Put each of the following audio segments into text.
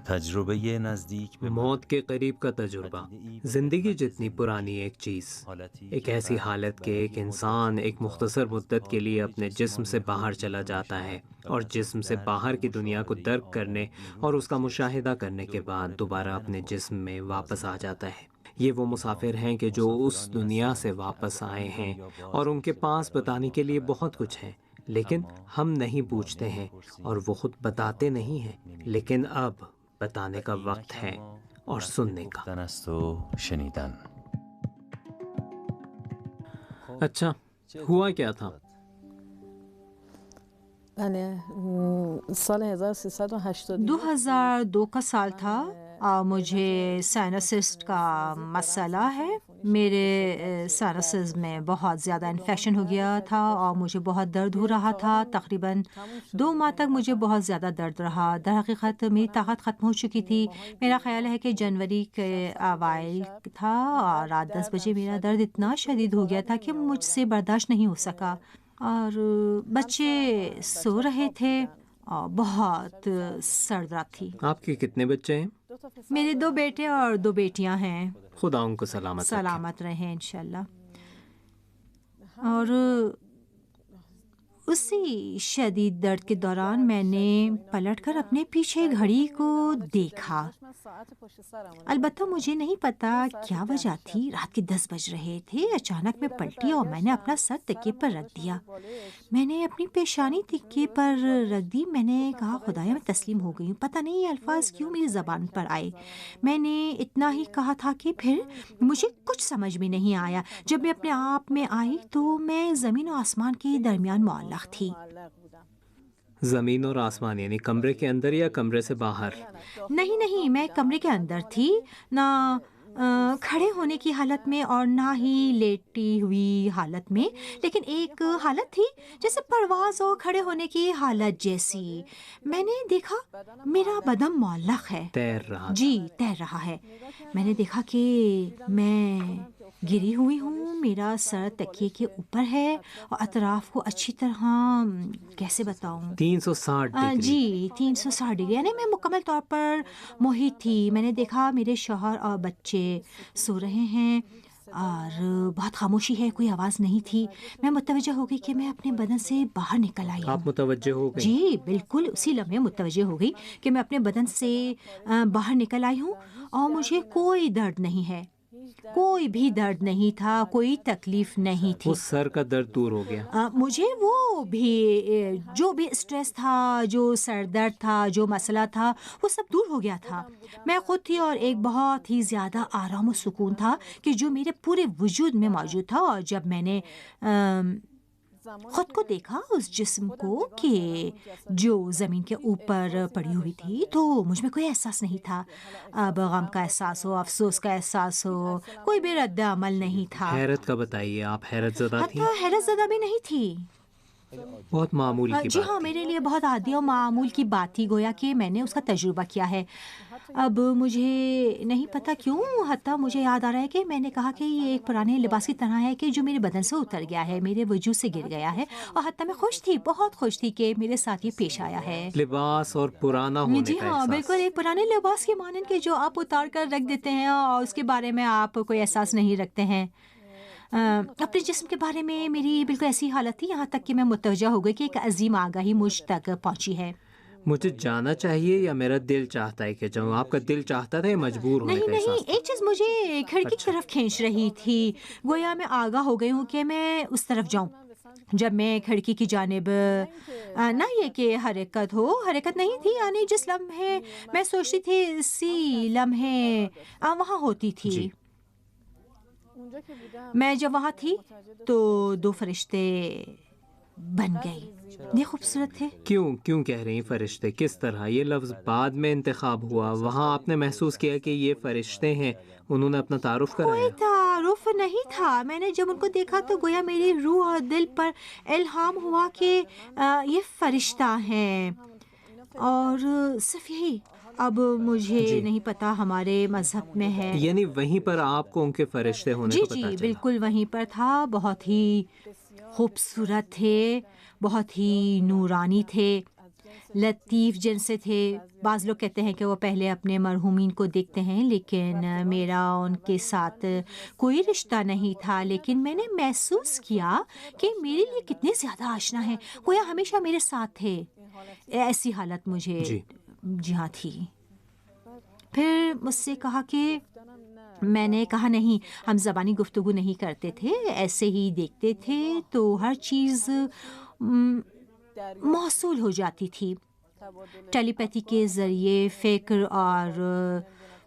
تجربه نزدیک به موت کے قریب کا تجربہ، زندگی جتنی پرانی ایک چیز، ایک ایسی حالت کہ ایک انسان ایک مختصر مدت کے لیے اپنے جسم سے باہر چلا جاتا ہے اور جسم سے باہر کی دنیا کو درک کرنے اور اس کا مشاہدہ کرنے کے بعد دوبارہ اپنے جسم میں واپس آ جاتا ہے۔ یہ وہ مسافر ہیں کہ جو اس دنیا سے واپس آئے ہیں اور ان کے پاس بتانے کے لیے بہت کچھ ہے، لیکن ہم نہیں پوچھتے ہیں اور وہ خود بتاتے نہیں ہیں، لیکن اب بتانے کا وقت ہے اور سننے کا۔ گفتن است و شنیدن۔ اچھا، ہوا کیا تھا؟ سال 1382 2002 کا سال تھا اور مجھے سائنسسٹ کا مسئلہ ہے۔ میرے سائنسز میں بہت زیادہ انفیکشن ہو گیا تھا اور مجھے بہت درد ہو رہا تھا۔ تقریباً 2 ماہ تک مجھے بہت زیادہ درد رہا۔ در حقیقت میری طاقت ختم ہو چکی تھی۔ میرا خیال ہے کہ جنوری کے اوائل تھا اور رات 10 بجے میرا درد اتنا شدید ہو گیا تھا کہ مجھ سے برداشت نہیں ہو سکا، اور بچے سو رہے تھے اور بہت سرد رات تھی۔ آپ کے کتنے بچے ہیں؟ میرے 2 بیٹے اور 2 بیٹیاں ہیں۔ خدا ان کو سلامت رکھے۔ سلامت رہیں انشاءاللہ۔ اور اسی شدید درد کے دوران میں نے پلٹ کر اپنے پیچھے گھڑی کو دیکھا۔ البتہ مجھے نہیں پتا کیا وجہ تھی۔ رات کے 10 بج رہے تھے۔ اچانک میں پلٹی اور میں نے اپنا سر تکیے پر رکھ دیا۔ میں نے اپنی پیشانی تکیے پر رکھ دی۔ میں نے کہا خدایا میں تسلیم ہو گئی ہوں۔ پتہ نہیں یہ الفاظ کیوں میری زبان پر آئے۔ میں نے اتنا ہی کہا تھا کہ پھر مجھے کچھ سمجھ میں نہیں آیا۔ جب میں اپنے آپ میں آئی تو میں زمین و آسمان کے درمیان معلق تھی۔ زمین اور آسمان یعنی کمرے کے اندر یا کمرے سے باہر؟ نہیں، میں کمرے کے اندر تھی، نہ کھڑے ہونے کی حالت میں اور نہ ہی لیٹی ہوئی حالت میں، لیکن ایک حالت تھی جیسے پرواز اور کھڑے ہونے کی حالت جیسی۔ میں نے دیکھا میرا بدن معلق ہے، تیر رہا؟ جی تیر رہا ہے۔ میں نے دیکھا کہ میں گری ہوئی ہوں، میرا سر تکیے کے اوپر ہے اور اطراف کو اچھی طرح کیسے بتاؤں، 360 ڈگری؟ جی 360 ڈگری، یعنی میں مکمل طور پر محیط تھی۔ میں نے دیکھا میرے شوہر اور بچے سو رہے ہیں اور بہت خاموشی ہے، کوئی آواز نہیں تھی۔ میں متوجہ ہو گئی کہ میں اپنے بدن سے باہر نکل آئی ہوں۔ آپ متوجہ ہو گئی؟ جی بالکل، اسی لمحے متوجہ ہو گئی کہ میں اپنے بدن سے باہر نکل آئی ہوں اور مجھے کوئی درد نہیں ہے، کوئی بھی درد نہیں تھا، کوئی تکلیف نہیں تھی۔ وہ سر کا درد دور ہو گیا؟ مجھے وہ بھی جو بھی اسٹریس تھا، جو سر درد تھا، جو مسئلہ تھا، وہ سب دور ہو گیا تھا۔ میں خود تھی اور ایک بہت ہی زیادہ آرام و سکون تھا کہ جو میرے پورے وجود میں موجود تھا۔ اور جب میں نے خود کو دیکھا، اس جسم کو کہ جو زمین کے اوپر پڑی ہوئی تھی، تو مجھ میں کوئی احساس نہیں تھا، اب غم کا احساس ہو، افسوس کا احساس ہو، کوئی بھی رد عمل نہیں تھا۔ حیرت کا بتائیے، آپ حیرت زدہ تھی؟ حتیٰ حیرت زدہ بھی نہیں تھی۔ بہت معمول کی جی بات ہاں، تھی۔ میرے لیے بہت عادی اور معمول کی بات تھی، گویا کہ میں نے اس کا تجربہ کیا ہے۔ اب مجھے نہیں پتا کیوں، حتیٰ مجھے یاد آ رہا ہے کہ میں نے کہا کہ یہ ایک پرانے لباس کی طرح ہے کہ جو میرے بدن سے اتر گیا ہے، میرے وجود سے گر گیا ہے، اور حتیٰ میں خوش تھی، بہت خوش تھی کہ میرے ساتھ یہ پیش آیا ہے۔ لباس اور پرانا ہونے جی کا ہاں احساس۔ بالکل، ایک پرانے لباس کے مانند کہ جو آپ اتار کر رکھ دیتے ہیں اور اس کے بارے میں آپ کوئی احساس نہیں رکھتے ہیں۔ اپنے جسم کے بارے میں میری بالکل ایسی حالت تھی، یہاں تک کہ میں متوجہ ہو گئی کہ ایک عظیم آگاہی مجھ تک پہنچی ہے۔ مجھے جانا چاہیے یا میرا دل چاہتا ہے کہ جاؤں؟ آپ کا دل چاہتا تھا یا مجبور ہونے کا نہیں، احساس؟ ایک چیز مجھے کھڑکی کی طرف کھینچ رہی تھی، گویا میں آگاہ ہو گئی ہوں کہ میں اس طرف جاؤں۔ جب میں کھڑکی کی جانب، نہ یہ کہ حرکت نہیں تھی، یعنی جس لمحے میں سوچتی تھی اسی لمحے وہاں ہوتی تھی۔ میں جب وہاں تھی تو 2 فرشتے بن گئی۔ یہ خوبصورت تھے۔ کیوں کہہ رہی ہیں فرشتے؟ کس طرح؟ یہ لفظ بعد میں انتخاب ہوا، وہاں آپ نے محسوس کیا کہ یہ فرشتے ہیں، انہوں نے اپنا تعارف کرایا؟ کوئی تعارف نہیں تھا۔ میں نے جب ان کو دیکھا تو گویا میری روح اور دل پر الہام ہوا کہ یہ فرشتہ ہیں، اور صرف یہی۔ اب مجھے نہیں پتا ہمارے مذہب میں ہے، یعنی وہیں پر آپ کو ان کے فرشتے ہونے کا پتہ چلا؟ جی بالکل وہیں پر تھا۔ بہت ہی خوبصورت تھے، بہت ہی نورانی تھے، لطیف جن سے تھے. بعض لوگ کہتے ہیں کہ وہ پہلے اپنے مرحومین کو دیکھتے ہیں، لیکن میرا ان کے ساتھ کوئی رشتہ نہیں تھا، لیکن میں نے محسوس کیا کہ میرے لیے کتنے زیادہ آشنا ہیں، گویا ہمیشہ میرے ساتھ تھے. ایسی حالت مجھے جی ہاں تھی. پھر مجھ سے کہا کہ میں نے کہا نہیں، ہم زبانی گفتگو نہیں کرتے تھے، ایسے ہی دیکھتے تھے تو ہر چیز موصول ہو جاتی تھی. ٹیلی پیتھی کے ذریعے فکر اور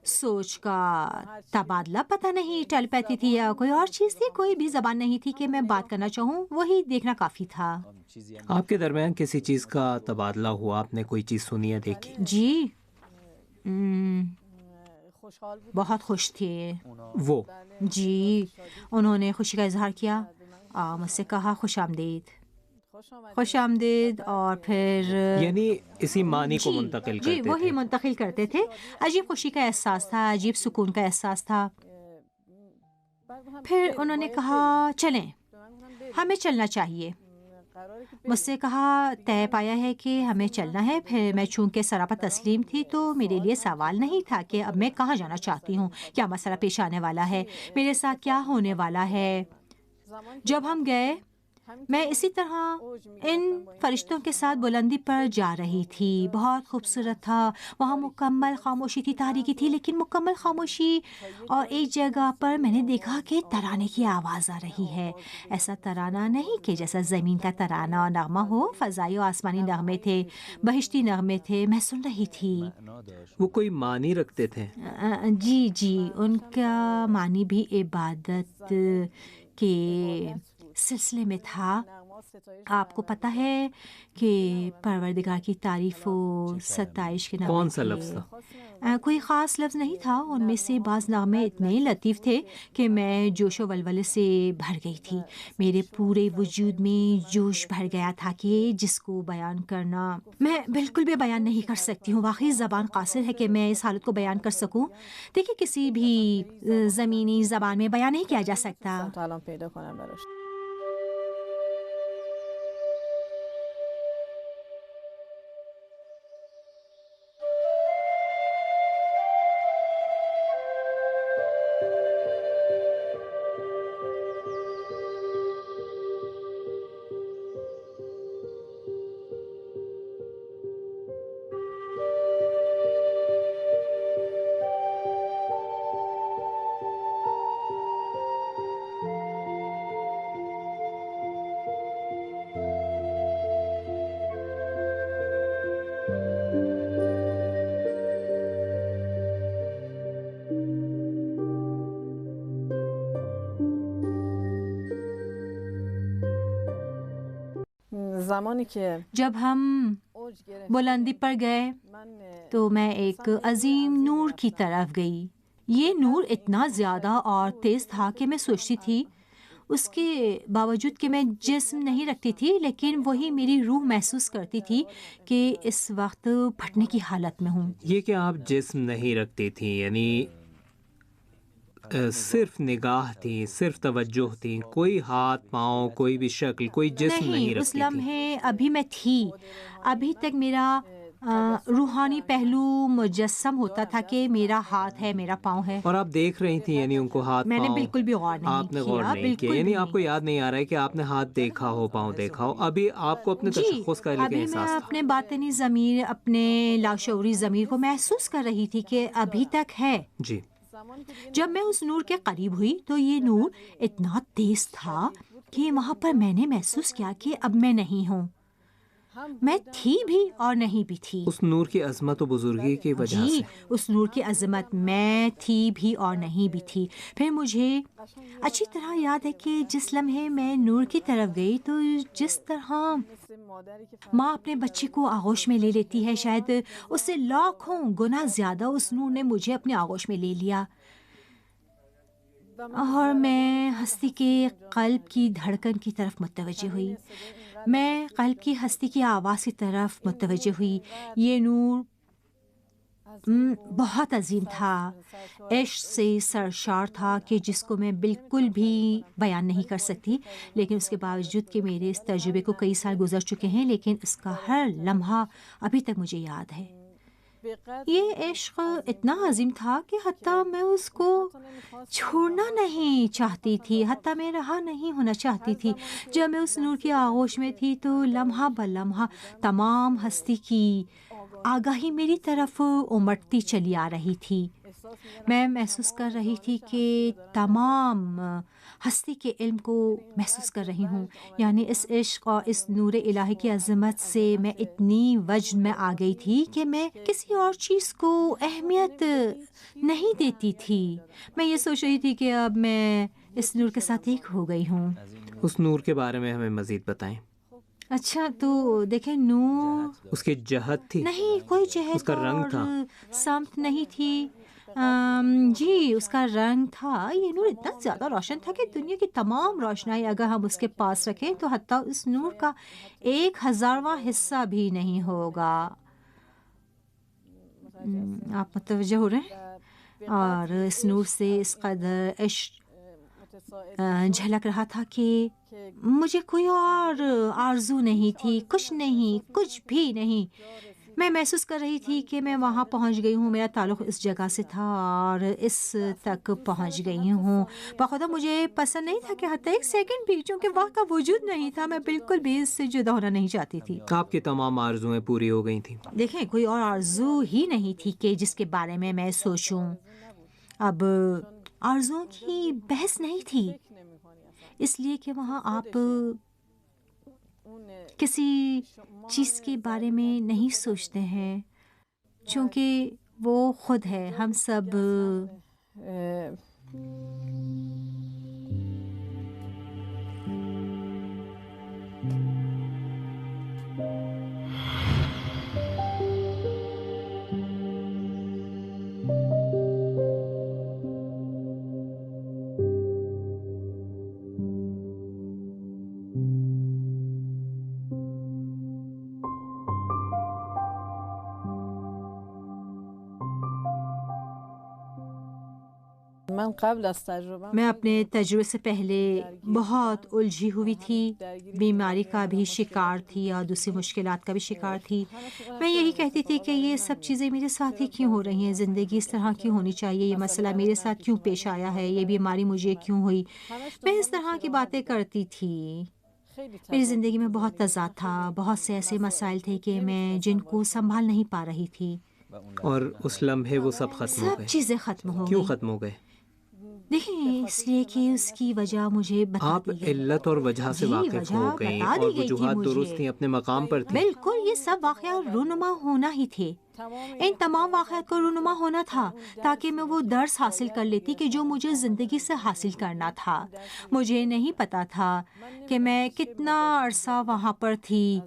سوچ کا تبادلہ، پتہ نہیں ٹیلی پیتھی تھی یا کوئی اور چیز تھی، کوئی بھی زبان نہیں تھی کہ میں بات کرنا چاہوں، وہی دیکھنا کافی تھا. آپ کے درمیان کسی چیز کا تبادلہ ہوا؟ آپ نے کوئی چیز سنی یا دیکھی؟ جی بہت خوش تھے وہ جی. انہوں نے خوشی کا اظہار کیا، مجھ سے کہا خوش آمدید، خوش آمدید. اور پھر یعنی اسی معنی کو منتقل جی کرتے وہی تھے. منتقل کرتے تھے. عجیب خوشی کا احساس تھا، عجیب سکون کا احساس تھا. پھر انہوں نے کہا چلیں، ہمیں چلنا چاہیے. مجھ سے کہا طے پایا ہے کہ ہمیں چلنا ہے. پھر میں چونکہ سراپا تسلیم تھی تو میرے لیے سوال نہیں تھا کہ اب میں کہاں جانا چاہتی ہوں، کیا مسئلہ پیش آنے والا ہے، میرے ساتھ کیا ہونے والا ہے. جب ہم گئے، میں اسی طرح ان فرشتوں کے ساتھ بلندی پر جا رہی تھی. بہت خوبصورت تھا وہاں، مکمل خاموشی تھی، تاریکی تھی لیکن مکمل خاموشی. اور ایک جگہ پر میں نے دیکھا کہ ترانے کی آواز آ رہی ہے. ایسا ترانہ نہیں کہ جیسا زمین کا ترانہ اور نغمہ ہو، فضائی و آسمانی نغمے تھے، بہشتی نغمے تھے. میں سن رہی تھی. وہ کوئی معنی رکھتے تھے؟ جی ان کا معنی بھی عبادت کے سلسلے میں تھا. آپ کو پتہ ہے کہ پروردگار کی تعریف و ستائش کے نغمے کون سا تھے. لفظ تھا؟ کوئی خاص لفظ نہیں تھا. ان میں سے بعض نغمے اتنے لطیف تھے کہ میں جوش و ولولے سے بھر گئی تھی. میرے پورے وجود میں جوش بھر گیا تھا کہ جس کو بیان کرنا میں بالکل بھی بیان نہیں کر سکتی ہوں. واقعی زبان قاصر ہے کہ میں اس حالت کو بیان کر سکوں. دیکھیں کسی بھی زمینی زبان میں بیان نہیں کیا جا سکتا. جب ہم بلندی پر گئے تو میں ایک عظیم نور کی طرف گئی. یہ نور اتنا زیادہ اور تیز تھا کہ میں سوچتی تھی، اس کے باوجود کہ میں جسم نہیں رکھتی تھی لیکن وہی میری روح محسوس کرتی تھی کہ اس وقت پھٹنے کی حالت میں ہوں. یہ کہ آپ جسم نہیں رکھتی تھیں، یعنی صرف نگاہ تھی، صرف توجہ تھی، کوئی ہاتھ پاؤں، کوئی بھی شکل، کوئی جسم نہیں اس رکھتی تھی. لمحے ابھی میں تھی. ابھی تک میرا روحانی پہلو مجسم ہوتا تھا کہ میرا ہاتھ ہے، میرا پاؤں ہے. اور آپ دیکھ رہی تھیں یعنی ان کو ہاتھ میں نے پاؤں؟ بالکل بھی غور نہیں آپ نے غور کیا، نہیں کیا، یعنی آپ کو یاد نہیں آ رہا ہے کہ آپ نے ہاتھ دیکھا ہو، پاؤں دیکھا ہو. ابھی آپ کو اپنے تشخص کا لیکن ابھی میں احساس تھا. اپنے باطنی ضمیر، اپنے لاشعوری ضمیر کو محسوس کر رہی تھی کہ ابھی تک ہے. جی. جب میں اس نور کے قریب ہوئی تو یہ نور اتنا تیز تھا کہ وہاں پر میں نے محسوس کیا کہ اب میں نہیں ہوں. میں تھی بھی اور نہیں بھی تھی. اس نور کی عظمت و بزرگی کی وجہ جی سے اس نور کی عظمت، میں تھی بھی اور نہیں بھی تھی. پھر مجھے اچھی طرح یاد ہے کہ جس لمحے میں نور کی طرف گئی تو جس طرح ماں اپنے بچے کو آغوش میں لے لیتی ہے، شاید اس سے لاکھوں گنا زیادہ اس نور نے مجھے اپنے آغوش میں لے لیا. اور میں ہستی کے قلب کی دھڑکن کی طرف متوجہ ہوئی. میں قلب کی ہستی کی آواز کی طرف متوجہ ہوئی. یہ نور بہت عظیم تھا، عشق سے سرشار تھا کہ جس کو میں بالکل بھی بیان نہیں کر سکتی، لیکن اس کے باوجود کہ میرے اس تجربے کو کئی سال گزر چکے ہیں، لیکن اس کا ہر لمحہ ابھی تک مجھے یاد ہے۔ یہ عشق اتنا عظیم تھا کہ حتیٰ میں اس کو چھوڑنا نہیں چاہتی تھی، حتیٰ میں رہا نہیں ہونا چاہتی تھی۔ جب میں اس نور کی آغوش میں تھی تو لمحہ بلمحہ تمام ہستی کی آگاہی میری طرف امٹتی چلی آ رہی تھی۔ میں محسوس کر رہی تھی کہ تمام ہستی کے علم کو محسوس کر رہی ہوں، یعنی اس عشق اور اس نور الہی کی عظمت سے میں اتنی وجد میں آ گئی تھی کہ میں کسی اور چیز کو اہمیت نہیں دیتی تھی۔ میں یہ سوچ رہی تھی کہ اب میں اس نور کے ساتھ ایک ہو گئی ہوں۔ اس نور کے بارے میں ہمیں مزید بتائیں۔ اچھا تو دیکھیں، نور اس کی جہت تھی؟ نہیں، کوئی جہت اس کا رنگ اور تھا؟ سمت نہیں تھی۔ جی، اس کا رنگ تھا۔ یہ نور اتنا زیادہ روشن تھا کہ دنیا کی تمام روشنائی اگر ہم اس کے پاس رکھیں تو حتیٰ اس نور کا 1000واں حصہ بھی نہیں ہوگا۔ آپ متوجہ ہو رہے ہیں؟ اور اس نور سے اس قدر عشق جھلک رہا تھا کہ مجھے کوئی اور آرزو نہیں تھی، کچھ نہیں، کچھ بھی نہیں۔ میں محسوس کر رہی تھی کہ میں وہاں پہنچ گئی ہوں، میرا تعلق اس جگہ سے تھا اور اس تک پہنچ گئی ہوں۔ بخدا مجھے پسند نہیں تھا کہ حتیٰ ایک سیکنڈ بھی، چونکہ وقت کا وجود نہیں تھا، میں بالکل بھی اس سے جدا ہونا نہیں چاہتی تھی۔ آپ کی تمام آرزویں پوری ہو گئی تھیں؟ دیکھیں، کوئی اور آرزو ہی نہیں تھی کہ جس کے بارے میں سوچوں۔ اب آرزوؤں کی بحث نہیں تھی، اس لیے کہ وہاں آپ کسی چیز کے بارے میں نہیں سوچتے ہیں، چونکہ وہ خود ہے۔ ہم سب میں اپنے تجربے سے پہلے بہت الجھی ہوئی تھی، بیماری کا بھی شکار تھی اور دوسری مشکلات کا بھی شکار تھی۔ میں یہی کہتی تھی کہ یہ سب چیزیں میرے ساتھ ہی کیوں ہو رہی ہیں، زندگی اس طرح کیوں ہونی چاہیے، یہ مسئلہ میرے ساتھ کیوں پیش آیا ہے، یہ بیماری مجھے کیوں ہوئی۔ میں اس طرح کی باتیں کرتی تھی۔ میری زندگی میں بہت تضاد تھا، بہت سے ایسے مسائل تھے کہ میں جن کو سنبھال نہیں پا رہی تھی۔ اور اس لمحے وہ سب ختم ہو گئے؟ سب چیزیں ختم ہو گئی۔ کیوں ختم ہو گئے؟ دیکھیں، اس لیے کہ اس کی وجہ مجھے بتا آپ دی گئی۔ علت اور وجہ سے واقف ہو گئیں اور وجوہات درست تھیں، اپنے مقام پر تھیں۔ بالکل، یہ سب واقعات رونما ہونا ہی تھے۔ ان تمام واقعات کو رونما ہونا تھا تاکہ میں وہ درس حاصل کر لیتی کہ جو مجھے زندگی سے حاصل کرنا تھا۔ مجھے نہیں پتا تھا کہ میں کتنا عرصہ وہاں پر تھی۔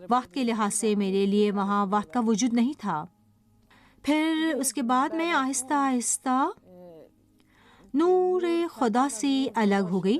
وقت کے لحاظ سے میرے لیے وہاں وقت کا وجود نہیں تھا۔ پھر اس کے بعد میں آہستہ آہستہ نور خدا سے الگ ہو گئی،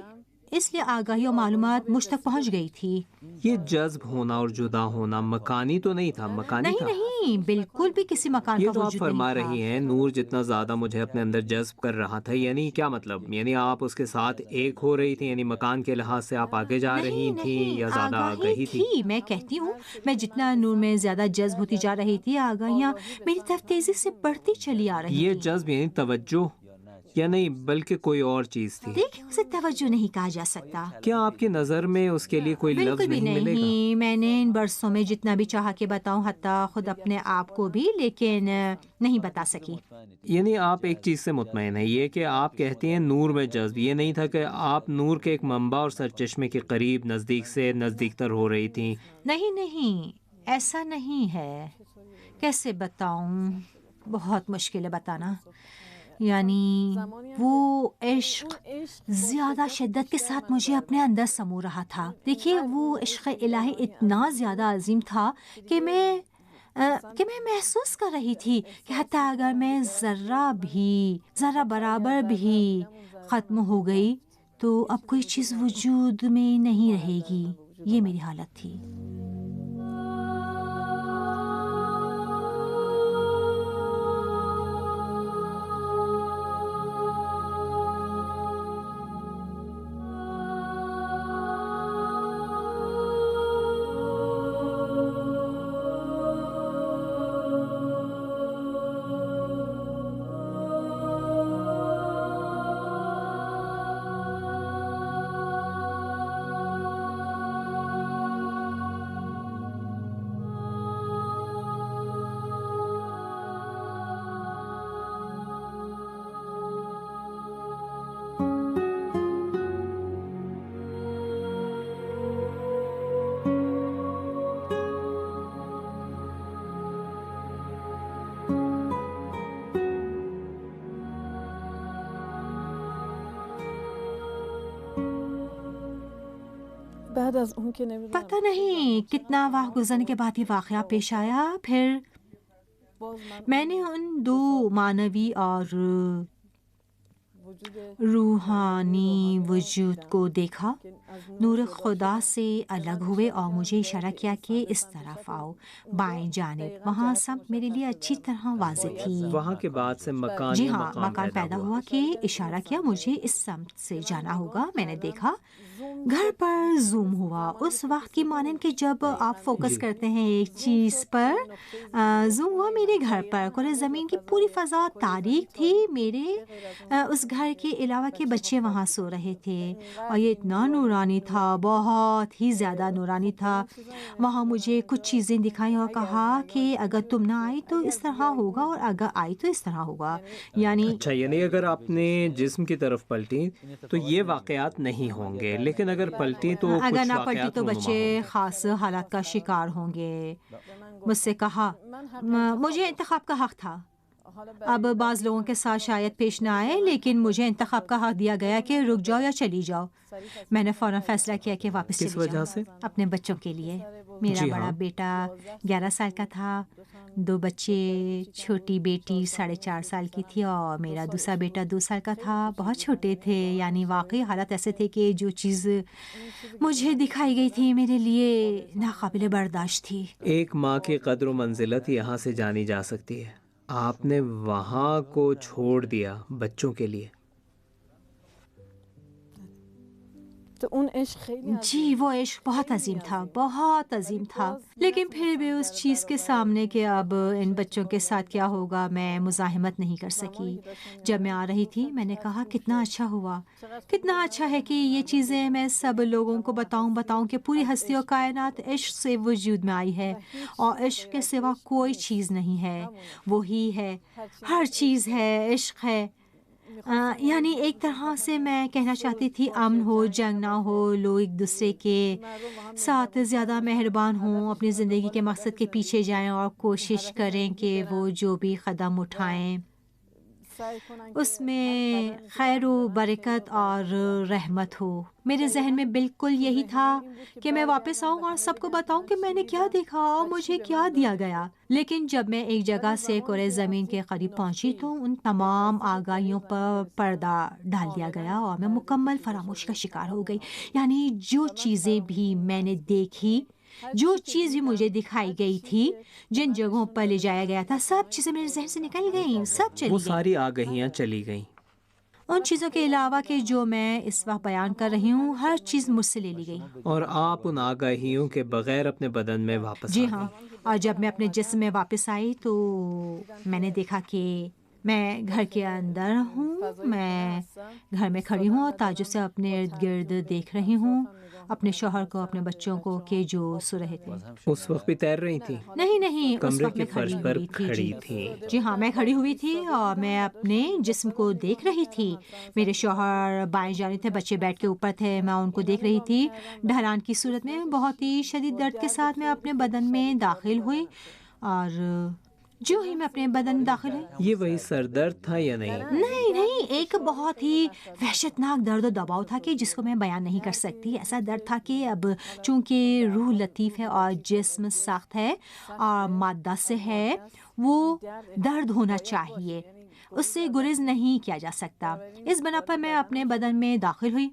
اس لیے آگاہی اور معلومات مجھ تک پہنچ گئی تھی۔ یہ جذب ہونا اور جدا ہونا مکانی تو نہیں تھا؟ مکانی تھا؟ نہیں، بالکل بھی کسی مکان یہ کا جو آپ وجود فرما نہیں تھا۔ رہی ہیں، نور جتنا زیادہ مجھے اپنے اندر جذب کر رہا تھا، یعنی کیا مطلب؟ یعنی آپ اس کے ساتھ ایک ہو رہی تھیں، یعنی مکان کے لحاظ سے آپ آگے جا رہی تھیں یا زیادہ آگہی تھی؟ میں کہتی ہوں، میں جتنا نور میں زیادہ جذب ہوتی جا رہی تھی، آگاہیاں میری طرف تیزی سے بڑھتی چلی آ رہی یہ تھی۔ جذب یعنی توجہ یا نہیں بلکہ کوئی اور چیز تھی؟ دیکھیں، اسے توجہ نہیں کہا جا سکتا۔ کیا آپ کی نظر میں اس کے لیے کوئی لفظ بالکل بھی نہیں ملے گا؟ نہیں۔ میں نے ان برسوں میں جتنا بھی چاہا کہ بتاؤں، حتیٰ خود اپنے آپ کو بھی، لیکن نہیں بتا سکی۔ یعنی آپ ایک چیز سے مطمئن ہیں، یہ کہ آپ کہتی ہیں نور میں جذب، یہ نہیں تھا کہ آپ نور کے ایک منبع اور سرچشمے کے قریب نزدیک سے نزدیک تر ہو رہی تھیں؟ نہیں، ایسا نہیں ہے۔ کیسے بتاؤں؟ بہت مشکل ہے بتانا۔ یعنی وہ عشق زیادہ شدت کے ساتھ مجھے اپنے اندر سمو رہا تھا۔ دیکھیے، وہ عشق الہی اتنا زیادہ عظیم تھا کہ میں محسوس کر رہی تھی کہ حتیٰ اگر میں ذرہ برابر بھی ختم ہو گئی تو اب کوئی چیز وجود میں نہیں رہے گی۔ یہ میری حالت تھی۔ پتہ نہیں کتنا وقت گزرنے کے بعد یہ واقعہ پیش آیا. پھر میں نے ان دو معنوی اور روحانی وجود کو دیکھا. نور خدا سے الگ ہوئے اور مجھے اشارہ کیا کہ اس طرف آؤ، بائیں جانب. وہاں سب میرے لیے اچھی طرح واضح تھی. وہاں کے بعد سے مکان جی یا ہاں، مکان پیدا ہوا کہ اشارہ کیا مجھے اس سمت سے جانا ہوگا. میں نے دیکھا، گھر پر زوم ہوا. اس وقت کی مانند کہ جب آپ فوکس کرتے ہیں ایک چیز پر، زوم ہوا میرے گھر پر. کرۂ زمین کی پوری فضا تاریک تھی. میرے اس گھر کے علاوہ کے بچے وہاں سو رہے تھے اور یہ اتنا نورانی تھا، بہت ہی زیادہ نورانی تھا. وہاں مجھے کچھ چیزیں دکھائیں اور کہا کہ اگر تم نہ آئی تو اس طرح ہوگا اور اگر آئی تو اس طرح ہوگا. یعنی اچھا، یعنی اگر آپ نے جسم کی طرف پلٹی تو یہ واقعات نہیں ہوں گے، لیکن اگر پلٹی تو اگر کچھ نہ پلٹی واقعات تو رونما بچے ہوں گے. خاص حالات کا شکار ہوں گے. مجھ سے کہا مجھے انتخاب کا حق تھا. اب بعض لوگوں کے ساتھ شاید پیش نہ آئے، لیکن مجھے انتخاب کا حق دیا گیا کہ رک جاؤ یا چلی جاؤ. میں نے فوراً فیصلہ کیا کہ واپس کس چلی وجہ جاؤں سے؟ اپنے بچوں کے لیے. میرا جی بڑا ہاں. بیٹا 11 سال کا تھا، 2 بچے، چھوٹی بیٹی 4.5 سال کی تھی اور میرا دوسرا بیٹا 2 سال کا تھا. بہت چھوٹے تھے. یعنی واقعی حالات ایسے تھے کہ جو چیز مجھے دکھائی گئی تھی میرے لیے ناقابل برداشت تھی. ایک ماں کی قدر و منزلت یہاں سے جانی جا سکتی ہے. آپ نے وہاں کو چھوڑ دیا بچوں کے لیے. جی وہ عشق بہت عظیم تھا، بہت عظیم تھا. لیکن پھر بھی اس چیز کے سامنے کہ اب ان بچوں کے ساتھ کیا ہوگا میں مزاحمت نہیں کر سکی. جب میں آ رہی تھی میں نے کہا کتنا اچھا ہوا، کتنا اچھا ہے کہ یہ چیزیں میں سب لوگوں کو بتاؤں کہ پوری ہستی و کائنات عشق سے وجود میں آئی ہے اور عشق کے سوا کوئی چیز نہیں ہے. وہی ہے، ہر چیز ہے، عشق ہے. یعنی ایک طرح سے میں کہنا چاہتی تھی امن ہو، جنگ نہ ہو، لوگ ایک دوسرے کے ساتھ زیادہ مہربان ہوں، اپنی زندگی کے مقصد کے پیچھے جائیں اور کوشش کریں کہ وہ جو بھی قدم اٹھائیں اس میں خیر و برکت اور رحمت ہو. میرے ذہن میں بالکل یہی تھا کہ میں واپس آؤں اور سب کو بتاؤں کہ میں نے کیا دیکھا اور مجھے کیا دیا گیا. لیکن جب میں ایک جگہ سے کرۂ زمین کے قریب پہنچی تو ان تمام آگاہیوں پر پردہ ڈال دیا گیا اور میں مکمل فراموش کا شکار ہو گئی. یعنی جو چیزیں بھی میں نے دیکھی، جو چیز بھی مجھے دکھائی گئی تھی، جن جگہوں پر لے جایا گیا تھا، سب چیزیں میرے ذہن سے نکل گئیں، سب چلی وہ گئیں. ساری آگہیاں چلی گئیں. ان چیزوں کے علاوہ کہ جو میں اس وقت بیان کر رہی ہوں، ہر چیز مجھ سے لے لی گئی. اور آپ ان آگاہیوں کے بغیر اپنے بدن میں واپس جی آ ہاں. گئیں. اور جب میں اپنے جسم میں واپس آئی تو میں نے دیکھا کہ میں گھر کے اندر ہوں. میں گھر میں کھڑی ہوں اور تعجب سے اپنے ارد گرد دیکھ رہی ہوں، اپنے شوہر کو، اپنے بچوں کو کہ جو سو رہے تھے. اس وقت بھی تیر رہی تھی؟ نہیں، اس کمرے وقت کے میں کھڑی فرش پر ہوئی تھی. کھڑی تھی. جی ہاں، میں کھڑی ہوئی تھی اور میں اپنے جسم کو دیکھ رہی تھی. میرے شوہر بائیں جانب تھے، بچے بیڈ کے اوپر تھے. میں ان کو دیکھ رہی تھی. ڈھلان کی صورت میں بہت ہی شدید درد کے ساتھ میں اپنے بدن میں داخل ہوئی اور جو ہی میں اپنے بدن میں داخل ہوئی، یہ وہی سر درد تھا یا نہیں؟ نہیں، ایک بہت ہی وحشتناک درد و دباؤ تھا کہ جس کو میں بیان نہیں کر سکتی. ایسا درد تھا کہ اب چونکہ روح لطیف ہے اور جسم سخت ہے اور مادہ سے ہے، وہ درد ہونا چاہیے، اس سے گریز نہیں کیا جا سکتا. اس بنا پر میں اپنے بدن میں داخل ہوئی.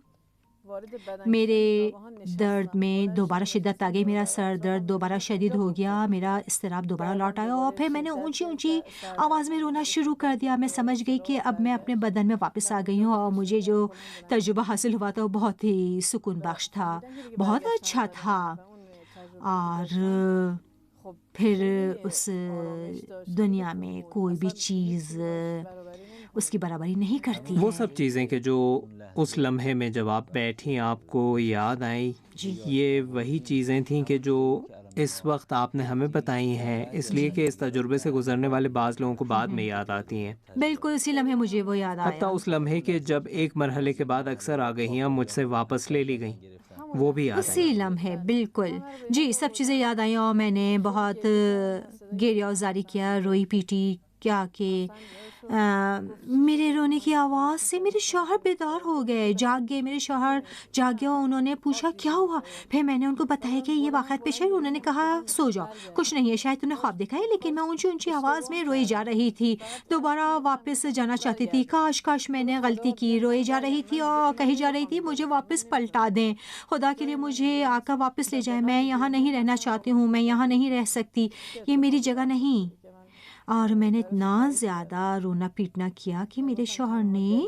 میرے درد میں دوبارہ شدت آ گئی. میرا سر درد دوبارہ شدید ہو گیا. میرا اضطراب دوبارہ لوٹ آیا اور پھر میں نے اونچی آواز میں رونا شروع کر دیا. میں سمجھ گئی کہ اب میں اپنے بدن میں واپس آ گئی ہوں اور مجھے جو تجربہ حاصل ہوا تھا وہ بہت ہی سکون بخش تھا، بہت اچھا تھا. اور پھر اس دنیا میں کوئی بھی چیز اس کی برابری نہیں کرتی. وہ سب چیزیں کہ جو اس لمحے میں جب آپ بیٹھی آپ کو یاد آئیں، یہ وہی چیزیں تھیں کہ جو اس وقت آپ نے ہمیں بتائی ہیں، اس لیے کہ اس تجربے سے گزرنے والے بعض لوگوں کو بعد میں یاد آتی ہیں. بالکل اسی لمحے مجھے وہ یاد آیا. حتیٰ اس لمحے کے جب ایک مرحلے کے بعد اکثر آگہیاں مجھ سے واپس لے لی گئیں، وہ بھی یاد اسی آئی. لمحے بالکل. جی سب چیزیں یاد آئیں اور میں نے بہت گریہ و زاری کیا، روئی پیٹی کیا کہ میرے رونے کی آواز سے میرے شوہر بیدار ہو گئے، جاگ گئے. میرے شوہر جاگ گیا. انہوں نے پوچھا کیا ہوا. پھر میں نے ان کو بتایا کہ یہ واقعات پیش ہے. انہوں نے کہا سو جاؤ، کچھ نہیں ہے، شاید تم نے خواب دیکھا ہے. لیکن میں اونچی اونچی آواز میں روئی جا رہی تھی، دوبارہ واپس جانا چاہتی تھی. کاش میں نے غلطی کی. روئی جا رہی تھی اور کہی جا رہی تھی مجھے واپس پلٹا دیں، خدا کے لیے مجھے آ کر واپس لے جائیں. میں یہاں نہیں رہنا چاہتی ہوں، میں یہاں نہیں رہ سکتی، یہ میری جگہ نہیں. اور میں نے اتنا زیادہ رونا پیٹنا کیا کہ میرے شوہر نے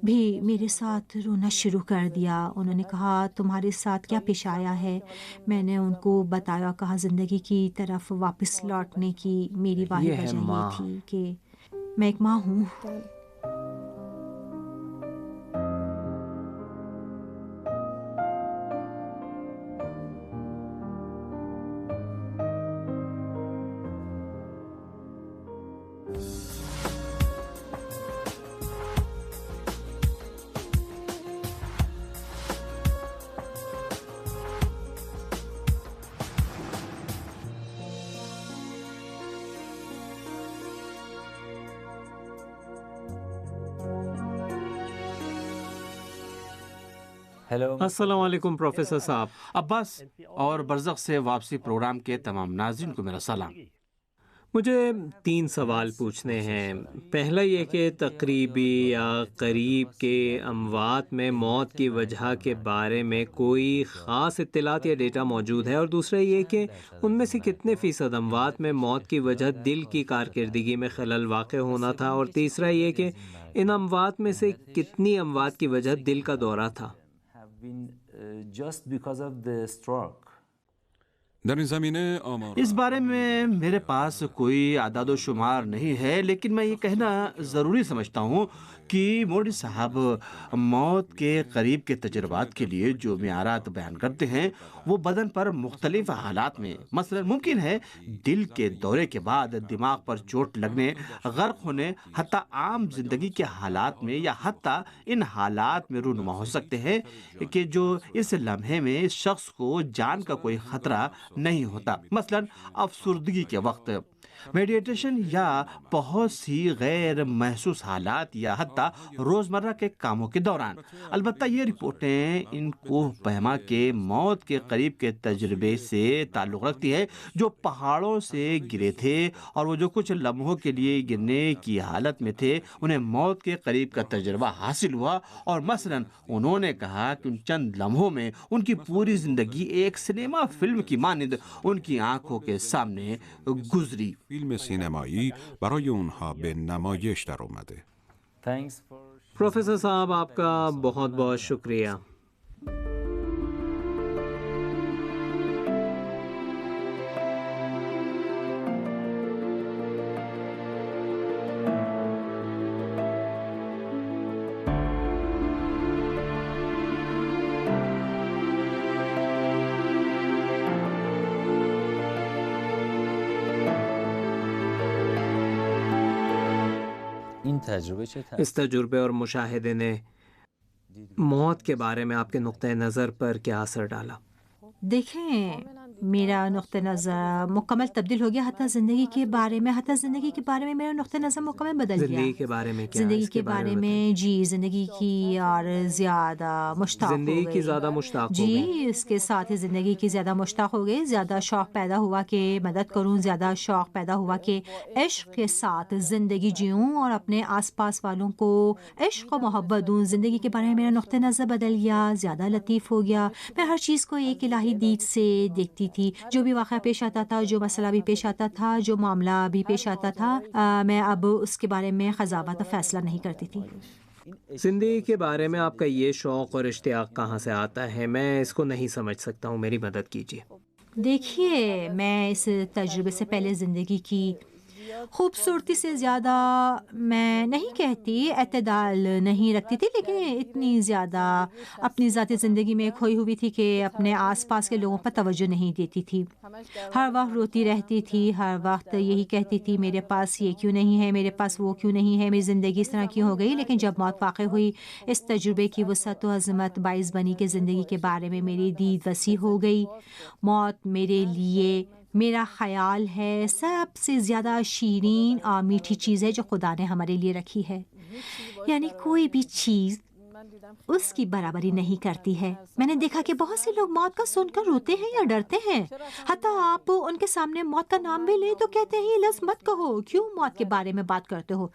بھی میرے ساتھ رونا شروع کر دیا. انہوں نے کہا تمہارے ساتھ کیا پیش آیا ہے. میں نے ان کو بتایا، کہا زندگی کی طرف واپس لوٹنے کی میری واحد یہ ہے وجہ ماں. یہ تھی کہ میں ایک ماں ہوں. السلام علیکم پروفیسر صاحب. عباس اور برزخ سے واپسی پروگرام کے تمام ناظرین کو میرا سلام. مجھے 3 سوال پوچھنے ہیں. پہلا یہ کہ تقریبی یا قریب کے اموات میں موت کی وجہ کے بارے میں کوئی خاص اطلاعات یا ڈیٹا موجود ہے، اور دوسرا یہ کہ ان میں سے کتنے فیصد اموات میں موت کی وجہ دل کی کارکردگی میں خلل واقع ہونا تھا، اور تیسرا یہ کہ ان اموات میں سے کتنی اموات کی وجہ دل کا دورہ تھا. در این زمینه آمار اس بارے میں میرے پاس کوئی اعداد و شمار نہیں ہے، لیکن میں یہ کہنا ضروری سمجھتا ہوں کہ مورڈی صاحب موت کے قریب کے تجربات کے لیے جو معیارات بیان کرتے ہیں وہ بدن پر مختلف حالات میں، مثلا ممکن ہے دل کے دورے کے بعد دماغ پر چوٹ لگنے، غرق ہونے، حتیٰ عام زندگی کے حالات میں، یا حتیٰ ان حالات میں رونما ہو سکتے ہیں کہ جو اس لمحے میں اس شخص کو جان کا کوئی خطرہ نہیں ہوتا، مثلا افسردگی کے وقت، میڈیٹیشن یا بہت سی غیر محسوس حالات، یا حتیٰ روزمرہ کے کاموں کے دوران. البتہ یہ رپورٹیں ان کوہ پیما کے موت کے قریب کے تجربے سے تعلق رکھتی ہے جو پہاڑوں سے گرے تھے، اور وہ جو کچھ لمحوں کے لیے گرنے کی حالت میں تھے انہیں موت کے قریب کا تجربہ حاصل ہوا، اور مثلا انہوں نے کہا کہ ان چند لمحوں میں ان کی پوری زندگی ایک سینما فلم کی مانند ان کی آنکھوں کے سامنے گزری. فیلم سینمایی برای اونها به نمایش در اومده. پروفیسر صاحب آپ کا بہت بہت شکریہ. اس تجربے اور مشاہدے نے موت کے بارے میں آپ کے نقطۂ نظر پر کیا اثر ڈالا؟ دیکھیں، میرا نقطہ نظر مکمل تبدیل ہو گیا. حتیٰ زندگی کے بارے میں میرا نقطہ نظر مکمل بدل گیا. زندگی کے بارے میں کیا؟ زندگی کے بارے میں زندگی کی اور زیادہ مشتاق ہو گئی. زندگی کی زیادہ مشتاق ہو گئی. جی، اس کے ساتھ ہی زندگی کی زیادہ مشتاق ہو گئی. زیادہ شوق پیدا ہوا کہ مدد کروں، زیادہ شوق پیدا ہوا کہ عشق کے ساتھ زندگی جیوں اور اپنے آس پاس والوں کو عشق و محبت دوں. زندگی کے بارے میں میرا نقطہ نظر بدل گیا، زیادہ لطیف ہو گیا. میں ہر چیز کو ایک الہی دید سے دیکھتی تھی. جو بھی واقعہ پیش آتا تھا، جو مسئلہ بھی پیش آتا تھا، جو معاملہ بھی پیش آتا تھا، میں اب اس کے بارے میں قضاوت و فیصلہ نہیں کرتی تھی. زندگی کے بارے میں آپ کا یہ شوق اور اشتیاق کہاں سے آتا ہے؟ میں اس کو نہیں سمجھ سکتا ہوں، میری مدد کیجیے. دیکھیے، میں اس تجربے سے پہلے زندگی کی خوبصورتی سے زیادہ، میں نہیں کہتی اعتدال نہیں رکھتی تھی، لیکن اتنی زیادہ اپنی ذاتی زندگی میں کھوئی ہوئی تھی کہ اپنے آس پاس کے لوگوں پر توجہ نہیں دیتی تھی. ہر وقت روتی رہتی تھی، ہر وقت یہی کہتی تھی میرے پاس یہ کیوں نہیں ہے، میرے پاس وہ کیوں نہیں ہے، میری زندگی اس طرح کیوں ہو گئی. لیکن جب موت واقع ہوئی، اس تجربے کی وسعت و عظمت باعث بنی کہ زندگی کے بارے میں میری دید وسیع ہو گئی. موت میرے لیے میرا خیال ہے سب سے زیادہ شیرین اور میٹھی چیز ہے جو خدا نے ہمارے لیے رکھی ہے، یعنی کوئی بھی چیز اس کی برابری نہیں کرتی ہے۔ میں نے دیکھا کہ بہت سے لوگ موت کا سن کر روتے ہیں یا ڈرتے ہیں، حتیٰ آپ ان کے سامنے موت کا نام بھی لیں تو کہتے ہیں یہ لفظ مت کہو، کیوں موت کے بارے میں بات کرتے ہو؟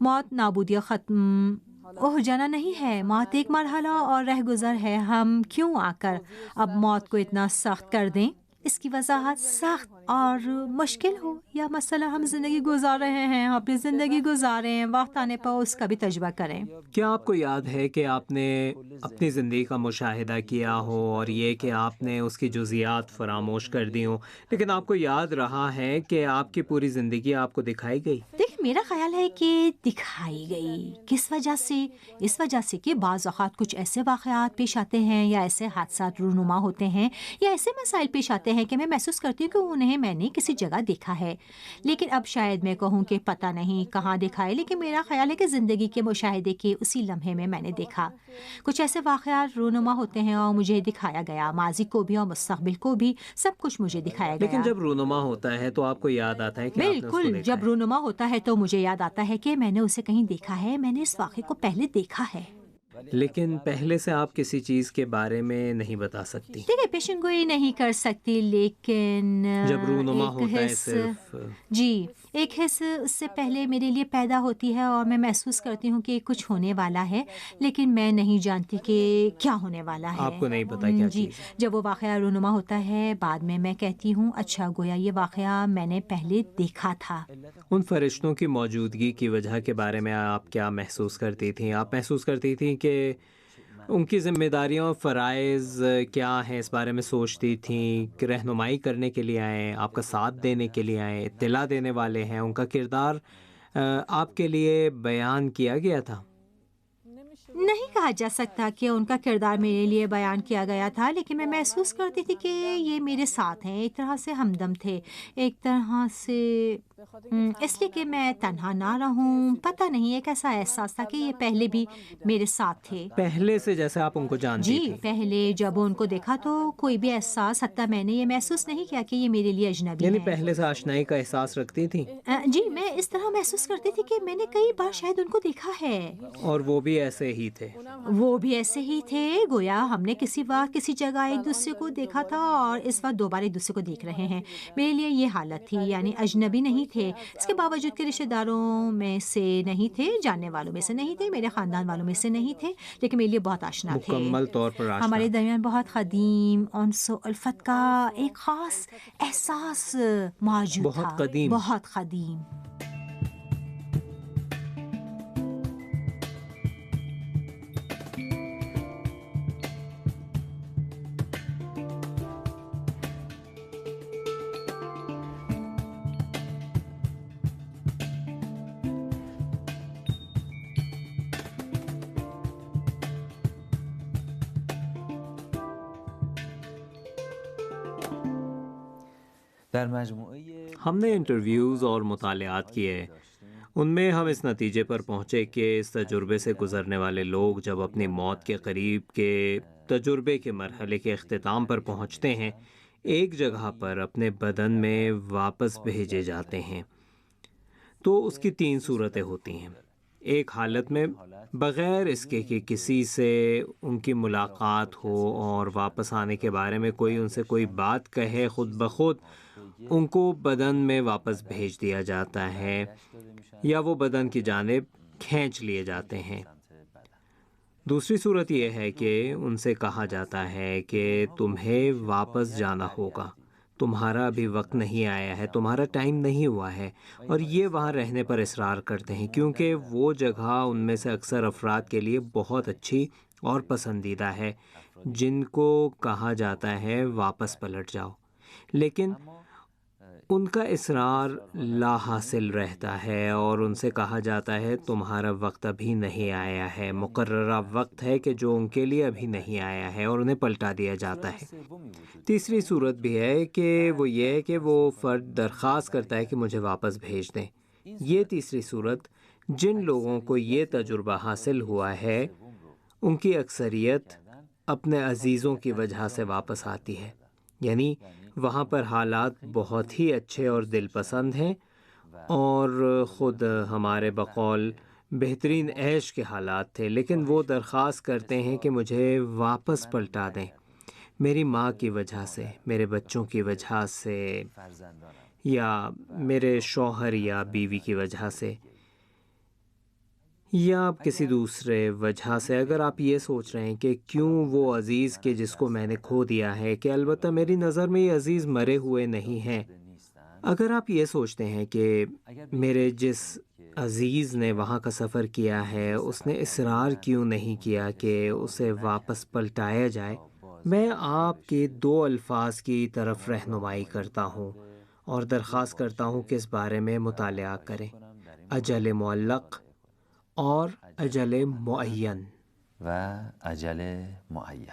موت نابود یا ختم ہو جانا نہیں ہے، موت ایک مرحلہ اور رہ گزر ہے۔ ہم کیوں آ کر اب موت کو اتنا سخت کر دیں؟ اس کی وضاحت سخت اور مشکل ہو یا مسئلہ ہم زندگی گزار رہے ہیں، اپنی زندگی گزاریں، وقت آنے پر اس کا بھی تجربہ کریں۔ کیا آپ کو یاد ہے کہ آپ نے اپنی زندگی کا مشاہدہ کیا ہو اور یہ کہ آپ نے اس کی جزیات فراموش کر دی ہوں، لیکن آپ کو یاد رہا ہے کہ آپ کی پوری زندگی آپ کو دکھائی گئی؟ دیکھیں، میرا خیال ہے کہ دکھائی گئی۔ کس وجہ سے؟ اس وجہ سے کہ بعض اوقات کچھ ایسے واقعات پیش آتے ہیں یا ایسے حادثات رونما ہوتے ہیں یا ایسے مسائل پیش آتے ہیں کہ میں محسوس کرتی ہوں کہ انہیں میں نے کسی جگہ دیکھا ہے، لیکن اب شاید میں کہوں کہ پتہ نہیں کہاں دیکھا ہے، لیکن میرا خیال ہے کہ زندگی کے مشاہدے کے اسی لمحے میں نے دیکھا۔ کچھ ایسے واقعات رونما ہوتے ہیں اور مجھے دکھایا گیا، ماضی کو بھی اور مستقبل کو بھی، سب کچھ مجھے دکھایا گیا۔ لیکن جب رونما ہوتا ہے تو آپ کو یاد آتا ہے کہ آپ نے اس کو بالکل، دیکھا جب ہے۔ رونما ہوتا ہے تو مجھے یاد آتا ہے کہ میں نے اسے کہیں دیکھا ہے، میں نے اس واقعے کو پہلے دیکھا ہے۔ لیکن پہلے سے آپ کسی چیز کے بارے میں نہیں بتا سکتی۔ دیکھیں، پیشن گوئی نہیں کر سکتی، لیکن جب رونما ایک ہوتا ہے حس، صرف جی، ایک حس اس سے پہلے میرے لیے پیدا ہوتی ہے اور میں محسوس کرتی ہوں کہ کچھ ہونے والا ہے، لیکن میں نہیں جانتی کہ کیا ہونے والا ہے۔ آپ کو نہیں پتا کیا جی، چیز ہے۔ جب وہ واقعہ رونما ہوتا ہے بعد میں کہتی ہوں اچھا گویا یہ واقعہ میں نے پہلے دیکھا تھا۔ ان فرشتوں کی موجودگی کی وجہ کے بارے میں آپ کیا محسوس کرتی تھیں؟ آپ محسوس کرتی تھیں کہ ان کی ذمہ داریاں اور فرائض کیا ہیں، اس بارے میں سوچتی تھیں کہ رہنمائی کرنے کے لیے آئیں، آپ کا ساتھ دینے کے لیے آئیں، اطلاع دینے والے ہیں، ان کا کردار آپ کے لیے بیان کیا گیا تھا؟ نہیں کہا جا سکتا کہ ان کا کردار میرے لیے بیان کیا گیا تھا، لیکن میں محسوس کرتی تھی کہ یہ میرے ساتھ ہیں، ایک طرح سے ہمدم تھے، ایک طرح سے اس لیے کہ میں تنہا نہ رہوں۔ پتہ نہیں، ایک ایسا احساس تھا کہ یہ پہلے بھی میرے ساتھ تھے۔ پہلے سے جیسے آپ ان کو جانتی جی، تھیں؟ پہلے جب ان کو دیکھا تو کوئی بھی احساس، حتیٰ میں نے یہ محسوس نہیں کیا کہ یہ میرے لیے اجنبی یعنی ہیں۔ پہلے سے آشنائی کا احساس رکھتی تھیں؟ جی، میں اس طرح محسوس کرتی تھی کہ میں نے کئی بار شاید ان کو دیکھا ہے۔ اور وہ بھی ایسے ہی تھے؟ وہ بھی ایسے ہی تھے، گویا ہم نے کسی وقت کسی جگہ ایک دوسرے کو دیکھا تھا اور اس وقت دوبارہ ایک دوسرے کو دیکھ رہے ہیں۔ میرے لیے یہ حالت تھی، یعنی اجنبی نہیں تھے، اس کے باوجود کہ رشتہ داروں میں سے نہیں تھے، جاننے والوں میں سے نہیں تھے، میرے خاندان والوں میں سے نہیں تھے، لیکن میرے لیے بہت آشنا تھے۔ مکمل طور پر آشنا۔ ہمارے درمیان بہت قدیم انس و الفت کا ایک خاص احساس موجود تھا، بہت قدیم۔ بہت قدیم۔ ہم نے انٹرویوز اور مطالعات کیے، ان میں ہم اس نتیجے پر پہنچے کہ اس تجربے سے گزرنے والے لوگ جب اپنی موت کے قریب کے تجربے کے مرحلے کے اختتام پر پہنچتے ہیں، ایک جگہ پر اپنے بدن میں واپس بھیجے جاتے ہیں۔ تو اس کی 3 صورتیں ہوتی ہیں۔ ایک حالت میں بغیر اس کے کہ کسی سے ان کی ملاقات ہو اور واپس آنے کے بارے میں کوئی ان سے کوئی بات کہے، خود بخود ان کو بدن میں واپس بھیج دیا جاتا ہے یا وہ بدن کی جانب کھینچ لیے جاتے ہیں۔ دوسری صورت یہ ہے کہ ان سے کہا جاتا ہے کہ تمہیں واپس جانا ہوگا، تمہارا ابھی وقت نہیں آیا ہے، تمہارا ٹائم نہیں ہوا ہے، اور یہ وہاں رہنے پر اصرار کرتے ہیں کیونکہ وہ جگہ ان میں سے اکثر افراد کے لیے بہت اچھی اور پسندیدہ ہے، جن کو کہا جاتا ہے واپس پلٹ جاؤ، لیکن ان کا اصرار لا حاصل رہتا ہے اور ان سے کہا جاتا ہے تمہارا وقت ابھی نہیں آیا ہے، مقررہ وقت ہے کہ جو ان کے لیے ابھی نہیں آیا ہے، اور انہیں پلٹا دیا جاتا ہے۔ تیسری صورت بھی ہے کہ وہ یہ ہے کہ وہ فرد درخواست کرتا ہے کہ مجھے واپس بھیج دیں۔ یہ تیسری صورت جن لوگوں کو یہ تجربہ حاصل ہوا ہے ان کی اکثریت اپنے عزیزوں کی وجہ سے واپس آتی ہے، یعنی وہاں پر حالات بہت ہی اچھے اور دل پسند ہیں، اور خود ہمارے بقول بہترین عیش کے حالات تھے، لیکن وہ درخواست کرتے ہیں کہ مجھے واپس پلٹا دیں، میری ماں کی وجہ سے، میرے بچوں کی وجہ سے، یا میرے شوہر یا بیوی کی وجہ سے، یا کسی دوسرے وجہ سے۔ اگر آپ یہ سوچ رہے ہیں کہ کیوں وہ عزیز کہ جس کو میں نے کھو دیا ہے، کہ البتہ میری نظر میں یہ عزیز مرے ہوئے نہیں ہیں، اگر آپ یہ سوچتے ہیں کہ میرے جس عزیز نے وہاں کا سفر کیا ہے اس نے اصرار کیوں نہیں کیا کہ اسے واپس پلٹایا جائے، میں آپ کے 2 الفاظ کی طرف رہنمائی کرتا ہوں اور درخواست کرتا ہوں کہ اس بارے میں مطالعہ کریں، اجل معلق اور اجل معین۔ و اجل معین.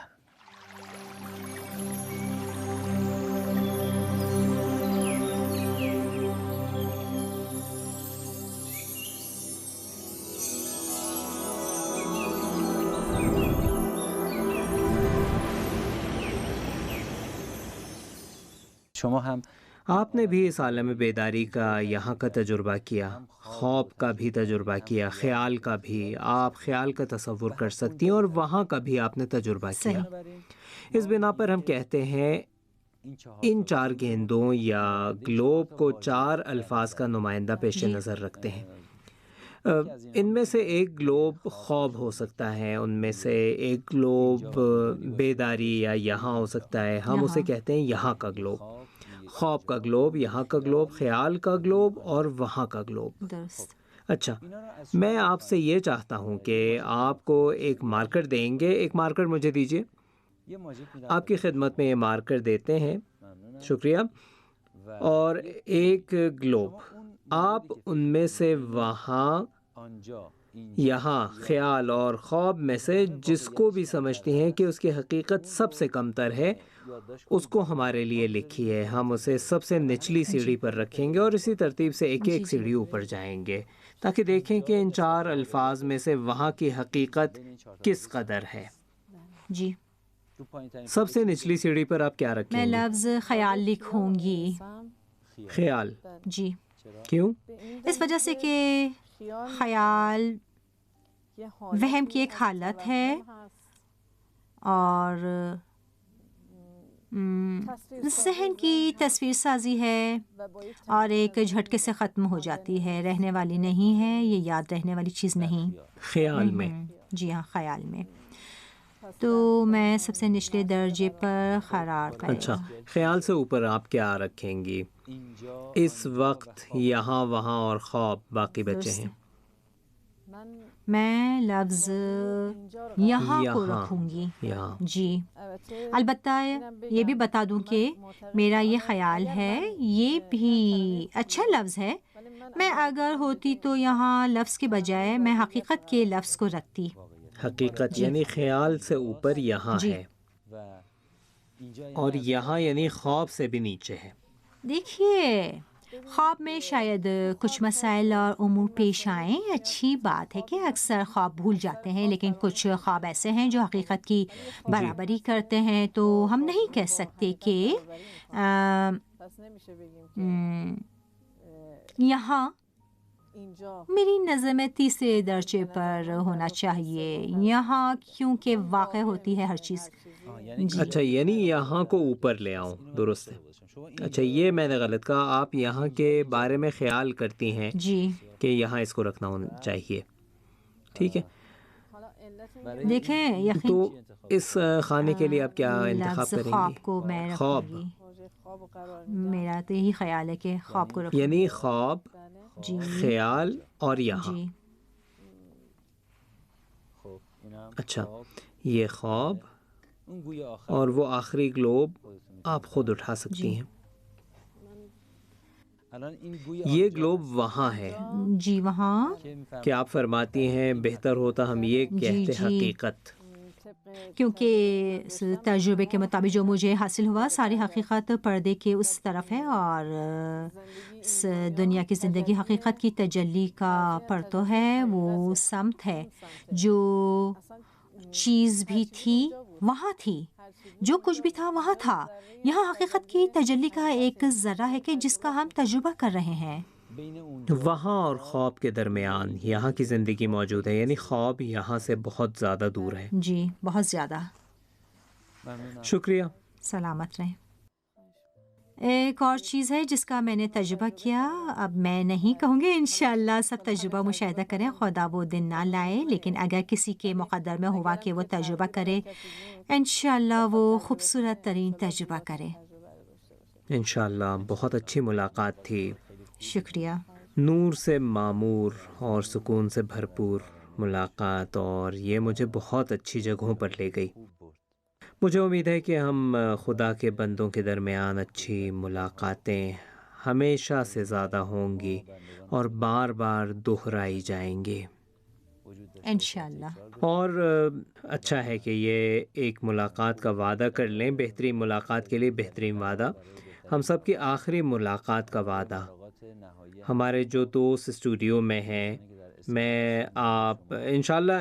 شما هم آپ نے بھی اس عالم بیداری کا یہاں کا تجربہ کیا، خواب کا بھی تجربہ کیا، خیال کا بھی، آپ خیال کا تصور کر سکتی ہیں، اور وہاں کا بھی آپ نے تجربہ کیا۔ اس بنا پر ہم کہتے ہیں ان 4 گیندوں یا گلوب کو 4 الفاظ کا نمائندہ پیش نظر رکھتے ہیں۔ ان میں سے ایک گلوب خواب ہو سکتا ہے، ان میں سے ایک گلوب بیداری یا یہاں ہو سکتا ہے، ہم اسے کہتے ہیں یہاں کا گلوب، خواب کا گلوب، یہاں کا گلوب، خیال کا گلوب اور وہاں کا گلوب۔ درست۔ اچھا، میں آپ سے یہ چاہتا ہوں کہ آپ کو ایک مارکر دیں گے، ایک مارکر مجھے دیجیے، آپ کی خدمت میں یہ مارکر دیتے ہیں، شکریہ، اور ایک گلوب، آپ ان میں سے وہاں، یہاں، خیال اور خواب میں سے جس کو بھی سمجھتی ہیں کہ اس کی حقیقت سب سے کم تر ہے، اس کو ہمارے لیے لکھیے، ہم اسے سب سے نچلی سیڑھی پر رکھیں گے اور اسی ترتیب سے ایک ایک سیڑھی اوپر جائیں گے تاکہ دیکھیں کہ ان 4 الفاظ میں سے وہاں کی حقیقت کس قدر ہے۔ جی، سب سے نچلی سیڑھی پر آپ کیا رکھیں میں گے؟ لفظ خیال لکھوں گی۔ خیال۔ جی، کیوں؟ اس وجہ سے کہ خیال وہم کی ایک حالت ہے اور ذہن کی تصویر سازی ہے اور ایک جھٹکے سے ختم ہو جاتی ہے، رہنے والی نہیں ہے، یہ یاد رہنے والی چیز نہیں۔ خیال میں۔ جی ہاں، خیال میں۔ تو میں سب سے نچلے درجے پر قرار کرے اچھا، خیال سے اوپر آپ کیا رکھیں گی؟ اس وقت یہاں، وہاں اور خواب باقی بچے ہیں۔ میں لفظ یہاں کو رکھوں گی۔ یہاں۔ جی، البتہ یہ بھی بتا دوں کہ میرا یہ خیال ہے، یہ بھی اچھا لفظ ہے، میں اگر ہوتی تو یہاں لفظ کے بجائے میں حقیقت کے لفظ کو رکھتی۔ حقیقت یعنی خیال سے اوپر یہاں جی۔ ہے، اور یہاں یعنی خواب سے بھی نیچے ہے۔ دیکھیے، خواب میں شاید کچھ مسائل اور امور پیش آئیں، اچھی بات ہے کہ اکثر خواب بھول جاتے ہیں، لیکن کچھ خواب ایسے ہیں جو حقیقت کی برابری کرتے ہیں، تو ہم نہیں کہہ سکتے کہ یہاں میری نظر میں 3 درجے پر ہونا چاہیے، یہاں کیونکہ واقع ہوتی ہے ہر چیز۔ اچھا، یعنی یہاں کو اوپر لے آؤں، درست ہے۔ اچھا، یہ میں نے غلط کہا، آپ یہاں کے بارے میں خیال کرتی ہیں جی، کہ یہاں اس کو رکھنا ہونا چاہیے، ٹھیک ہے۔ دیکھیں، یقین تو اس خانے کے لیے آپ کیا انتخاب لفظ کریں خواب گی؟ کو میں خواب، رکھوں گی۔ میرا تو یہی خیال ہے کہ خواب کو رکھوں گی۔ یعنی خواب، جی، خیال اور یہاں۔ جی، اچھا، یہ خواب اور وہ آخری گلوب آپ خود اٹھا سکتی ہیں۔ یہ گلوب وہاں ہے جی، وہاں کہ آپ فرماتی ہیں بہتر ہوتا ہم یہ کہتے جی۔ حقیقت، کیونکہ اس تجربے کے مطابق جو مجھے حاصل ہوا، ساری حقیقت پردے کے اس طرف ہے اور اس دنیا کی زندگی حقیقت کی تجلی کا پرتو ہے، وہ سمت ہے جو چیز بھی تھی وہاں تھی، جو کچھ بھی تھا وہاں تھا۔ یہاں حقیقت کی تجلی کا ایک ذرہ ہے کہ جس کا ہم تجربہ کر رہے ہیں۔ وہاں اور خواب کے درمیان یہاں کی زندگی موجود ہے، یعنی خواب یہاں سے بہت زیادہ دور ہے۔ جی بہت زیادہ۔ شکریہ۔ سلامت رہیں۔ ایک اور چیز ہے جس کا میں نے تجربہ کیا، اب میں نہیں کہوں گی، انشاءاللہ سب تجربہ مشاہدہ کریں، خدا وہ دن نہ لائے، لیکن اگر کسی کے مقدر میں ہوا کہ وہ تجربہ کرے، انشاءاللہ وہ خوبصورت ترین تجربہ کرے۔ انشاءاللہ بہت اچھی ملاقات تھی، شکریہ۔ نور سے معمور اور سکون سے بھرپور ملاقات، اور یہ مجھے بہت اچھی جگہوں پر لے گئی۔ مجھے امید ہے کہ ہم خدا کے بندوں کے درمیان اچھی ملاقاتیں ہمیشہ سے زیادہ ہوں گی اور بار بار دہرائی جائیں گی۔ انشاءاللہ۔ اور اچھا ہے کہ یہ ایک ملاقات کا وعدہ کر لیں، بہترین ملاقات کے لیے بہترین وعدہ، ہم سب کی آخری ملاقات کا وعدہ۔ ہمارے جو دوست اسٹوڈیو میں ہیں، میں آپ انشاءاللہ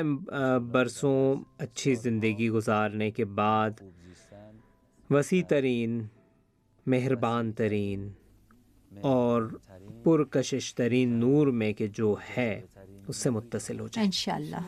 برسوں اچھی زندگی گزارنے کے بعد وسیع ترین، مہربان ترین اور پرکشش ترین نور میں کہ جو ہے اس سے متصل ہو جائیں۔ انشاءاللہ۔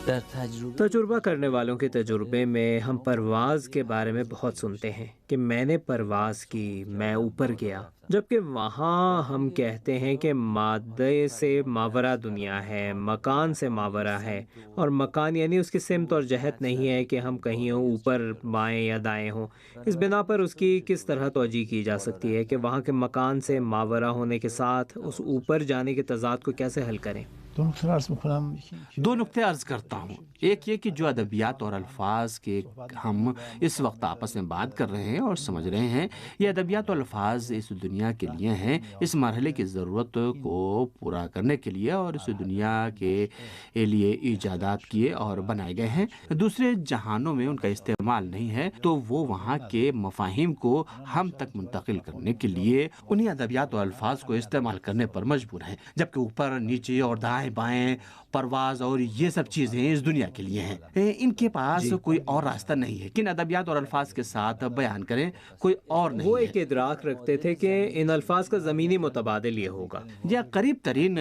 در تجربه تجربہ کرنے والوں کے تجربے میں ہم پرواز کے بارے میں بہت سنتے ہیں کہ میں نے پرواز کی، میں اوپر گیا، جبکہ وہاں ہم کہتے ہیں کہ مادے سے ماورا دنیا ہے، مکان سے ماورا ہے، اور مکان یعنی اس کی سمت اور جہت نہیں ہے کہ ہم کہیں اوپر بائیں یا دائیں ہوں۔ اس بنا پر اس کی کس طرح توجہ کی جا سکتی ہے کہ وہاں کے مکان سے ماورا ہونے کے ساتھ اس اوپر جانے کے تضاد کو کیسے حل کریں؟ دو نقطے عرض کرتا ہوں۔ ایک یہ کہ جو ادبیات اور الفاظ کے ہم اس وقت آپس میں بات کر رہے ہیں اور سمجھ رہے ہیں، یہ ادبیات اور الفاظ اس دنیا کے لیے ہیں، اس مرحلے کی ضرورت کو پورا کرنے کے لیے، اور اس دنیا کے لیے ایجادات کیے اور بنائے گئے ہیں۔ دوسرے جہانوں میں ان کا استعمال نہیں ہے، تو وہ وہاں کے مفاہیم کو ہم تک منتقل کرنے کے لیے انہیں ادبیات اور الفاظ کو استعمال کرنے پر مجبور ہیں، جبکہ اوپر، نیچے اور دائیں بائیں، پرواز اور یہ سب چیزیں اس دنیا کے لیے ہیں۔ ان کے پاس کوئی اور راستہ نہیں ہے کہ ان ادبیات اور الفاظ کے ساتھ بیان کریں، کوئی اور نہیں وہ ہے۔ ایک ادراک رکھتے تھے کہ ان الفاظ کا زمینی متبادل یہ ہوگا۔ یا قریب ترین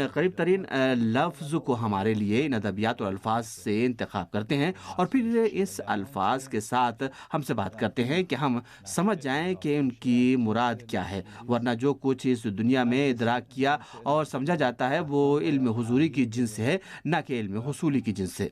لفظ کو ہمارے لیے ان ادبیات اور الفاظ سے انتخاب کرتے ہیں، اور پھر اس الفاظ کے ساتھ ہم سے بات کرتے ہیں کہ ہم سمجھ جائیں کہ ان کی مراد کیا ہے، ورنہ جو کچھ اس دنیا میں ادراک کیا اور سمجھا جاتا ہے وہ علم حضوری کی جنس ہے، نہ کہ علم حصولی کی جنس سے۔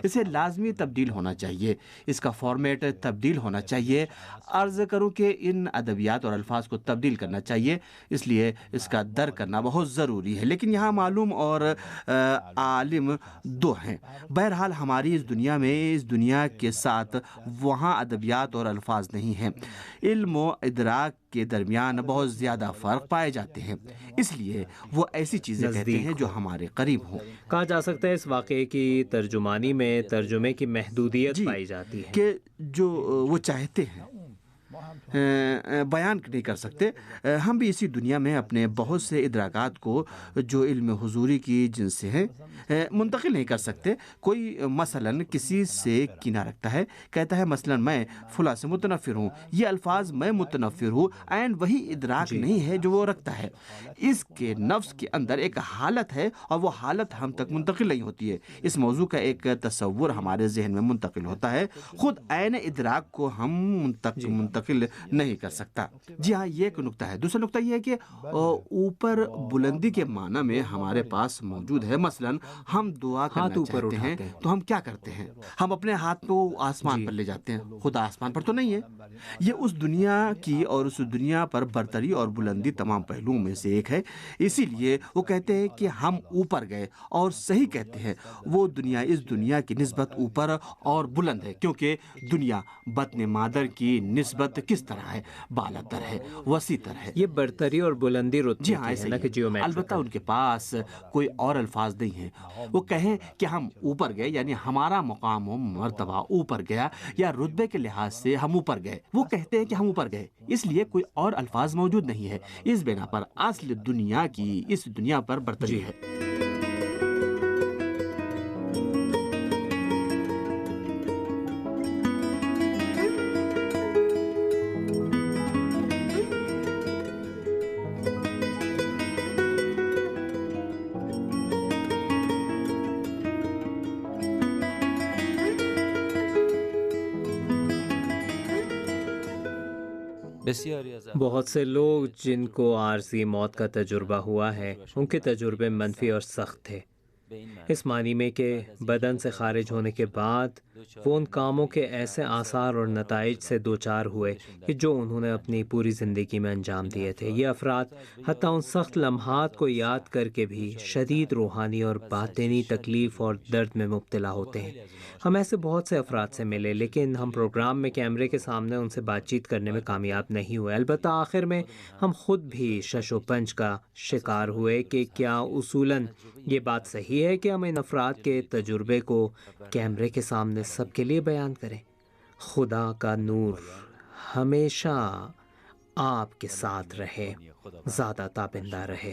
اسے لازمی تبدیل ہونا چاہیے، اس کا فارمیٹ تبدیل ہونا چاہیے۔ عرض کروں کہ ان ادبیات اور الفاظ کو تبدیل کرنا چاہیے، اس لیے اس کا درک کرنا بہت ضروری ہے، لیکن یہاں معلوم اور عالم دو ہیں۔ بہرحال ہماری اس دنیا کے ساتھ وہاں ادبیات اور الفاظ نہیں ہیں۔ علم و ادراک کے درمیان بہت زیادہ فرق پائے جاتے ہیں، اس لیے وہ ایسی چیزیں کہتے ہیں جو ہمارے قریب ہوں۔ کہا جا سکتا ہے اس واقعے کی ترجمانی میں ترجمے کی محدودیت پائی جاتی ہے کہ جو وہ چاہتے ہیں بیان نہیں کر سکتے۔ ہم بھی اسی دنیا میں اپنے بہت سے ادراکات کو جو علم حضوری کی جنس سے ہیں منتقل نہیں کر سکتے۔ کوئی مثلاً کسی سے کینہ رکھتا ہے، کہتا ہے مثلاً میں فلاں سے متنفر ہوں، یہ الفاظ میں متنفر ہوں عین وہی ادراک نہیں ہے جو وہ رکھتا ہے۔ اس کے نفس کے اندر ایک حالت ہے اور وہ حالت ہم تک منتقل نہیں ہوتی ہے۔ اس موضوع کا ایک تصور ہمارے ذہن میں منتقل ہوتا ہے، خود عین ادراک کو ہم منتقل نہیں کر سکتا۔ جی ہاں، یہ ایک نقطہ ہے۔ دوسرا نقطہ یہ ہے کہ اوپر بلندی کے معنی میں ہمارے پاس موجود ہے۔ مثلاً ہم دعا کرنا چاہتے ہیں تو ہم کیا کرتے ہیں؟ ہم اپنے ہاتھ کو آسمان پر لے جاتے ہیں۔ خدا آسمان پر تو نہیں ہے۔ یہ اس دنیا کی اور اس دنیا پر برتری اور بلندی تمام پہلوؤں میں سے ایک ہے۔ اسی لیے وہ کہتے ہیں کہ ہم اوپر گئے، اور صحیح کہتے ہیں، وہ دنیا اس دنیا کی نسبت اوپر اور بلند ہے، کیونکہ دنیا بطن مادر کی نسبت صورت کس طرح ہے، بالا تر ہے، وسیع تر ہے۔ یہ برتری اور بلندی رتبے جی کی ہاں، ہے ایسے نا ہی کہ ہے۔ جیومیٹرک۔ البتہ ان کے پاس کوئی اور الفاظ نہیں ہیں۔ وہ کہیں کہ ہم اوپر گئے، یعنی ہمارا مقام و مرتبہ اوپر گیا، یا رتبے کے لحاظ سے ہم اوپر گئے، وہ کہتے ہیں کہ ہم اوپر گئے، اس لیے کوئی اور الفاظ موجود نہیں ہے۔ اس بنا پر اصل دنیا کی اس دنیا پر برتری ہے۔ بہت سے لوگ جن کو عارضی موت کا تجربہ ہوا ہے، ان کے تجربے منفی اور سخت تھے، اس معنی میں کہ بدن سے خارج ہونے کے بعد وہ ان کاموں کے ایسے آثار اور نتائج سے دوچار ہوئے کہ جو انہوں نے اپنی پوری زندگی میں انجام دیے تھے۔ یہ افراد حتیٰ ان سخت لمحات کو یاد کر کے بھی شدید روحانی اور باطنی تکلیف اور درد میں مبتلا ہوتے ہیں۔ ہم ایسے بہت سے افراد سے ملے، لیکن ہم پروگرام میں کیمرے کے سامنے ان سے بات چیت کرنے میں کامیاب نہیں ہوئے۔ البتہ آخر میں ہم خود بھی شش و پنج کا شکار ہوئے کہ کیا اصولاً یہ بات صحیح ہے کہ ہم ان افراد کے تجربے کو کیمرے کے سامنے سب کے لیے بیان کریں۔ خدا کا نور ہمیشہ آپ کے ساتھ رہے، زیادہ تابندہ رہے۔